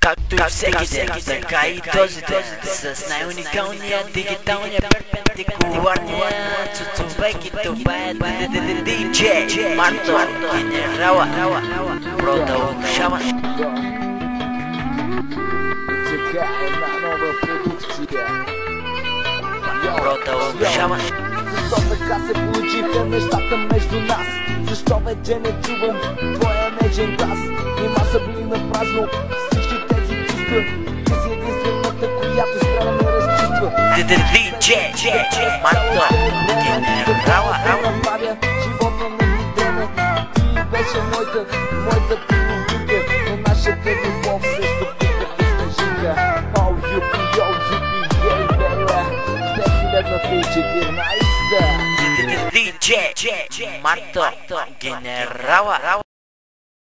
Както и всеки ден, така и този ден, с най-уникалния дигиталния перпендикуларния цуцовек, и това е DJ Марто Генерала. Продължава. Така една нова продукция. Продължава. Защо така се получиха нещата между нас? Защо вече не чувам твоя нежен глас? Нима са били на празно всички тези чувства. Ти си единствената, която спря да ме разчувства. DJ Марто Генерала. Живота не ми дреме. Ти беше моята половинка, но нашата любов се стопика и снежинка. Oh, юпи, ей, бейла, 2014. DJ Марто Генерала.